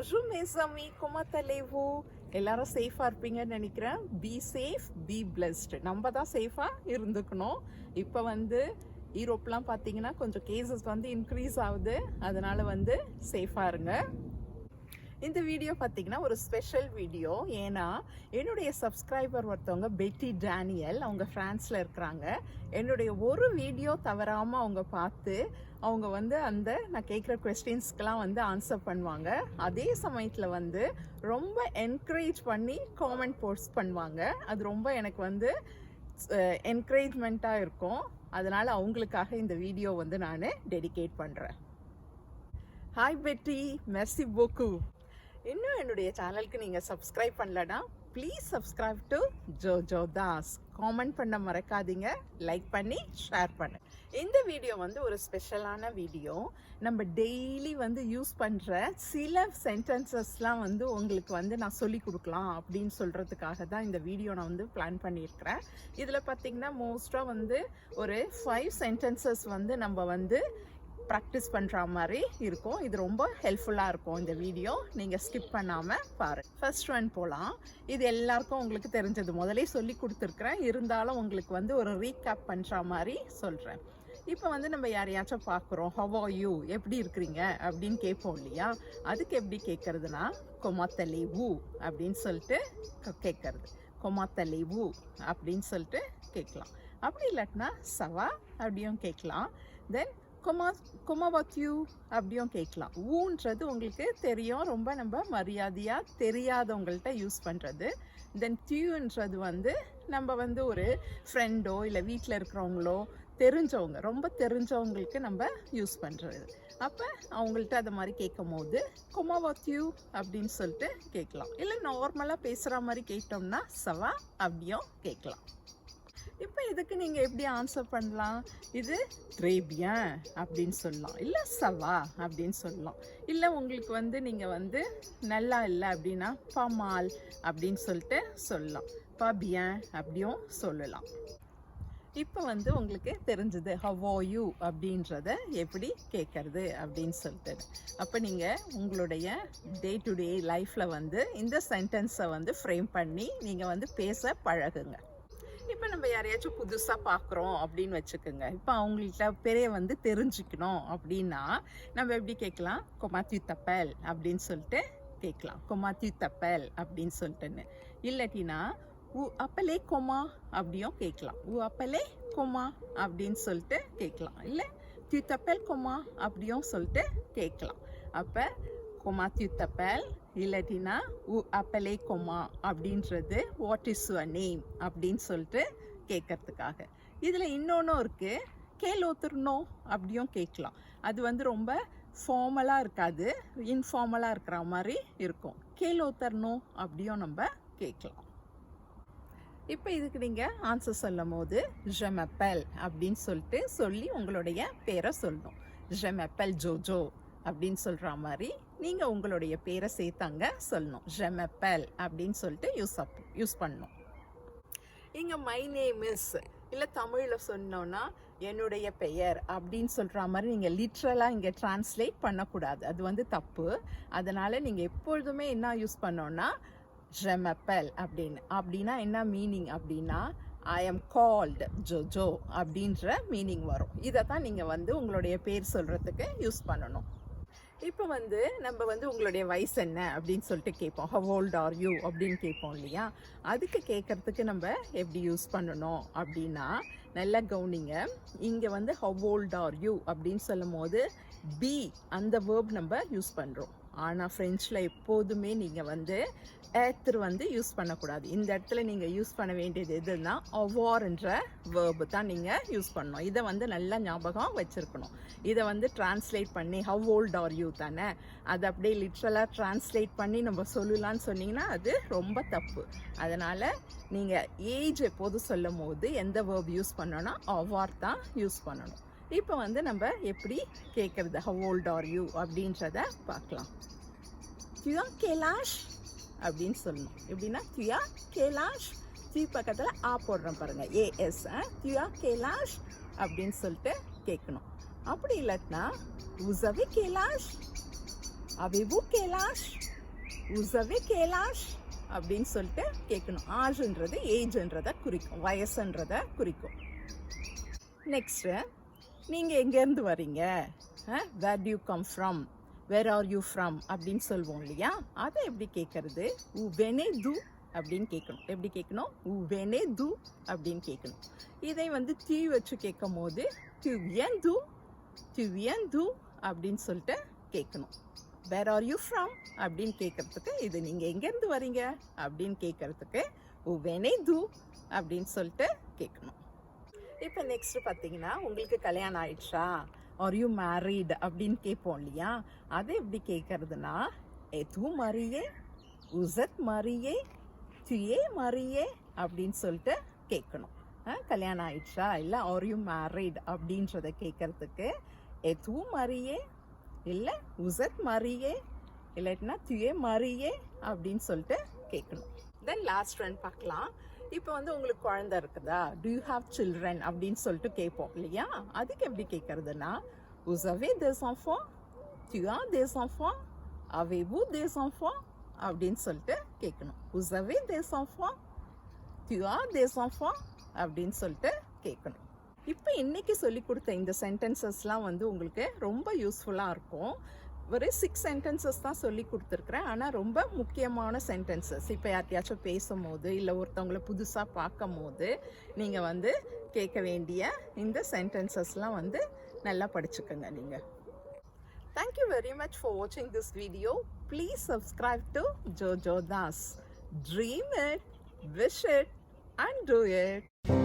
Bonjour mes amis, comment allez-vous? எல்லாரும் சேஃபாக இருப்பீங்கன்னு நினைக்கிறேன். Be safe, be blessed. நம்ம தான் சேஃபாக இருந்துக்கணும். இப்போ யூரோப்லாம் பார்த்தீங்கன்னா கொஞ்சம் கேசஸ் இன்க்ரீஸ் ஆகுது. அதனால் சேஃபாக இருங்க. இந்த வீடியோ பார்த்தீங்கன்னா ஒரு ஸ்பெஷல் வீடியோ. ஏன்னா என்னுடைய சப்ஸ்கிரைபர் ஒருத்தவங்க பெட்டி டேனியல், அவங்க ஃப்ரான்ஸில் இருக்கிறாங்க. என்னுடைய ஒரு வீடியோ தவறாமல் அவங்க பார்த்து அவங்க அந்த நான் கேட்குற கொஸ்டின்ஸ்க்கெலாம் ஆன்சர் பண்ணுவாங்க. அதே சமயத்தில் ரொம்ப என்கரேஜ் பண்ணி காமெண்ட் போஸ்ட் பண்ணுவாங்க. அது ரொம்ப எனக்கு என்கரேஜ்மெண்ட்டாக இருக்கும். அதனால் அவங்களுக்காக இந்த வீடியோ நான் டெடிகேட் பண்ணுறேன். ஹாய் பெட்டி, மெர்சி போக்கு. இன்னும் என்னுடைய சேனலுக்கு நீங்கள் சப்ஸ்கிரைப் பண்ணலன்னா please subscribe to Jojo Das. Comment பண்ண மறக்காதீங்க, லைக் பண்ணி ஷேர் பண்ணு. இந்த வீடியோ ஒரு ஸ்பெஷலான வீடியோ. நம்ம டெய்லி யூஸ் பண்ணுற சில சென்டென்சஸ்லாம் உங்களுக்கு நான் சொல்லி கொடுக்கலாம் அப்படின்னு சொல்கிறதுக்காக தான் இந்த வீடியோ நான் பிளான் பண்ணியிருக்கிறேன். இதில் பார்த்திங்கன்னா மோஸ்ட்டாக ஒரு 5 சென்டென்சஸ் நம்ம ப்ராக்டிஸ் பண்ணுற மாதிரி இருக்கும். இது ரொம்ப ஹெல்ப்ஃபுல்லாக இருக்கும். இந்த வீடியோ நீங்கள் ஸ்கிப் பண்ணாமல் பாருங்கள். ஃபர்ஸ்ட் ஒன் போகலாம். இது எல்லாருக்கும் உங்களுக்கு தெரிஞ்சது, முதலே சொல்லி கொடுத்துருக்குறேன். இருந்தாலும் உங்களுக்கு ஒரு ரீகேப் பண்ணுற மாதிரி சொல்கிறேன். இப்போ நம்ம யாரையாச்சும் பார்க்குறோம், ஹவ் ஆர் யூ, எப்படி இருக்கிறீங்க அப்படின்னு கேட்போம் இல்லையா? அதுக்கு எப்படி கேட்குறதுனா கொமாத்தலே ஊ அப்படின்னு சொல்லிட்டு கேட்குறது. கொமாத்தலே ஊ அப்படின்னு சொல்லிட்டு கேட்கலாம். அப்படி இல்லாட்டினா சவா அப்படியும் கேட்கலாம். தென் கொமாவத்யூ அப்படியும் கேட்கலாம். ஊன்றது உங்களுக்கு தெரியும், ரொம்ப நம்ம மரியாதையாக தெரியாதவங்கள்ட்ட யூஸ் பண்ணுறது. தென் தியூன்றது நம்ம ஒரு ஃப்ரெண்டோ இல்லை வீட்டில் இருக்கிறவங்களோ தெரிஞ்சவங்க, ரொம்ப தெரிஞ்சவங்களுக்கு நம்ம யூஸ் பண்ணுறது. அப்போ அவங்கள்ட்ட அது மாதிரி கேட்கும் போது கொமாவத்யூ அப்படின்னு சொல்லிட்டு கேட்கலாம். இல்லை நார்மலாக பேசுகிற மாதிரி கேட்டோம்னா சவா அப்படியும் கேட்கலாம். இப்போ இதுக்கு நீங்கள் எப்படி ஆன்சர் பண்ணலாம்? இது ட்ரேபியன் அப்படின்னு சொல்லலாம், இல்லை சவா அப்படின்னு சொல்லலாம். இல்லை உங்களுக்கு நீங்கள் நல்லா இல்லை அப்படின்னா பமால் அப்படின்னு சொல்லிட்டு சொல்லலாம். பபியன் அப்படியும் சொல்லலாம். இப்போ உங்களுக்கு தெரிஞ்சது ஹவ் ஆர் யூ அப்படின்றத எப்படி கேட்கறது அப்படின்னு சொல்லிட்டு. அப்போ நீங்கள் உங்களுடைய டே டு டே லைஃப்பில் இந்த சென்டென்ஸை ஃப்ரேம் பண்ணி நீங்கள் பேச பழகுங்க. இப்போ நம்ம யாரையாச்சும் புதுசாக பார்க்குறோம் அப்படின்னு வச்சுக்கோங்க. இப்போ அவங்கள்ட்ட பெரிய தெரிஞ்சுக்கணும் அப்படின்னா நம்ம எப்படி கேட்கலாம்? கொமாத்யூ தப்பல் அப்படின்னு சொல்லிட்டு கேட்கலாம். கொமாத்யூ தப்பல் அப்படின்னு சொல்லிட்டுன்னு. இல்லாட்டினா ஊ அப்பலே கொமா அப்படியும் கேட்கலாம். ஊ அப்பலே கொமா அப்படின்னு சொல்லிட்டு கேட்கலாம். இல்லை தியூ தப்பல் கொமா அப்படியும் சொல்லிட்டு கேட்கலாம். அப்போ கொமாத்யூ தப்பல் இல்லாட்டினா ஊ அப்பலே கொமா அப்படின்றது வாட் இஸ் யுவர் நேம் அப்படின்னு சொல்லிட்டு கேட்கறதுக்காக. இதில் இன்னொன்றும் இருக்குது, கேலோத்துர்னோ அப்படியும் கேட்கலாம். அது ரொம்ப ஃபார்மலாக இருக்காது, இன்ஃபார்மலாக இருக்கிற மாதிரி இருக்கும். கேலோத்தர்னோ அப்படியும் நம்ம கேட்கலாம். இப்போ இதுக்கு நீங்கள் ஆன்சர் சொல்லும் போது ஜெமப்பல் அப்படின்னு சொல்லிட்டு சொல்லி உங்களுடைய பேரை சொல்லணும். ஜெமப்பல் ஜோஜோ அப்படின்னு சொல்கிற மாதிரி நீங்கள் உங்களுடைய பேரை சேர்த்தாங்க சொல்லணும். ஜெமப்பல் அப்படின்னு சொல்லிட்டு யூஸ் பண்ணணும். இங்கே மை நேம் இஸ், இல்லை தமிழில் சொன்னோன்னா என்னுடைய பெயர் அப்படின்னு சொல்கிற மாதிரி நீங்கள் லிட்ரலாக இங்கே டிரான்ஸ்லேட் பண்ணக்கூடாது. அது தப்பு. அதனால் நீங்கள் எப்பொழுதுமே என்ன யூஸ் பண்ணோன்னா ஜெமப்பல் அப்படின்னா என்ன மீனிங் அப்படின்னா ஐ எம் கால்டு ஜோஜோ அப்படின்ற மீனிங் வரும். இதை தான் நீங்கள் உங்களுடைய பேர் சொல்கிறதுக்கு யூஸ் பண்ணணும். இப்போ நம்ம உங்களுடைய வயசு என்ன அப்படின்னு சொல்லிட்டு கேட்போம். ஹவ் ஓல்ட் ஆர் யூ அப்படின்னு கேட்போம் இல்லையா? அதுக்கு கேட்குறதுக்கு நம்ம எப்படி யூஸ் பண்ணணும் அப்படின்னா நல்லா கவனிங்க. இங்கே ஹவ் ஓல்ட் ஆர் யூ அப்படின்னு சொல்லும் போது பி அந்த வேர்ப் நம்ம யூஸ் பண்ணுறோம். ஆனால் ஃப்ரெஞ்சில் எப்போதுமே நீங்கள் ஏத்தர் யூஸ் பண்ணக்கூடாது. இந்த இடத்துல நீங்கள் யூஸ் பண்ண வேண்டியது எதுன்னா அவார்ன்ற வேர்பு தான் நீங்கள் யூஸ் பண்ணணும். இதை நல்லா ஞாபகம் வச்சுருக்கணும். இதை டிரான்ஸ்லேட் பண்ணி ஹவ் ஓல்ட் ஆர் யூ தானே, அதை அப்படியே லிட்ரலாக டிரான்ஸ்லேட் பண்ணி நம்ம சொல்லலான்னு சொன்னீங்கன்னா அது ரொம்ப தப்பு. அதனால் நீங்கள் ஏஜ் எப்போதும் சொல்லும் போது எந்த வேர்ப் யூஸ் பண்ணோன்னா அவார் தான் யூஸ் பண்ணணும். இப்போ நம்ம எப்படி கேட்குறது ஹவ் ஓல்ட் ஆர் யூ அப்படின்றத பார்க்கலாம். துயா கேலாஷ் அப்படின்னு சொல்லணும். எப்படின்னா துயா கேலாஷ், தி பக்கத்தில் ஆ போடுறோம் பாருங்கள், ஏஎஸ். துயா கேலாஷ் அப்படின்னு சொல்லிட்டு கேட்கணும். அப்படி இல்லாட்டினா உசவி கேலாஷ், அவிபு கேலாஷ் உசவே கேலாஷ் அப்படின்னு சொல்லிட்டு கேட்கணும். ஆஜ்ன்றது ஏஜ்ன்றதை குறிக்கும், வயசுன்றதை குறிக்கும். நெக்ஸ்ட்டு நீங்கள் எங்கேருந்து வரீங்க, where do you come from, where are you from அப்படின்னு சொல்லுவோம் இல்லையா, அதை எப்படி கேட்கறது, உ வெனே து அப்படின்னு கேட்கணும். எப்படி கேட்கணும், உ வெனே து அப்படின்னு கேட்கணும். இதை வந்து தீ வச்சு கேட்கும் போது டு வியன் து அப்படின்னு சொல்லிட்டு கேட்கணும். வேர் ஆர் யூ ஃப்ரம் அப்படின்னு கேட்கறதுக்கு, இது நீங்கள் எங்கேருந்து வரீங்க அப்படின்னு கேட்கறதுக்கு உ வெனே து அப்படின்னு சொல்லிட்டு கேட்கணும். இப்போ நெக்ஸ்ட் பார்த்தீங்கன்னா, உங்களுக்கு கல்யாணம் ஆயிடுச்சா, ஆர் யூ மேரீட் அப்படின்னு கேட்போம் இல்லையா, அதை எப்படி கேட்கறதுனா எது மரியே, உசத் மரியே, துயே மரியே அப்படின்னு சொல்லிட்டு கேட்கணும். கல்யாணம் ஆயிடுச்சா இல்லை ஆர் யூ மேரீட் அப்படின்றத கேட்கறதுக்கு எது மரியே இல்லை உசத் மரியே இல்லாட்டினா துயே மரியே அப்படின்னு சொல்லிட்டு கேட்கணும். தென் லாஸ்ட் ஒன் பார்க்கலாம். இப்போ வந்து உங்களுக்கு குழந்தை இருக்குதா, டு யூ ஹாவ் சில்ட்ரன் அப்படின்னு சொல்லிட்டு கேட்போம் இல்லையா, அதுக்கு எப்படி கேட்கறதுனா vous avez des enfants, tu as des enfants, avez-vous des enfants அப்படின்னு சொல்லிட்டு கேட்கணும். vous avez des enfants, tu as des enfants அப்படின்னு சொல்லிட்டு கேட்கணும். இப்போ இன்னைக்கு சொல்லி கொடுத்த இந்த சென்டென்சஸ்லாம் வந்து உங்களுக்கு ரொம்ப யூஸ்ஃபுல்லாக இருக்கும். ஒரு 6 சென்டென்சஸ் தான் சொல்லி கொடுத்துருக்குறேன், ஆனால் ரொம்ப முக்கியமான சென்டென்சஸ். இப்போ யார்ட்டையாச்சும் பேசும்போது இல்லை ஒருத்தவங்களை புதுசாக பார்க்கும் போது நீங்கள் வந்து கேட்க வேண்டிய இந்த சென்டென்சஸ்லாம் வந்து நல்லா படிச்சுக்கோங்க நீங்கள். Thank you very much for watching this video. Please subscribe to Jojoe Dasse. Dream it, wish it and do it.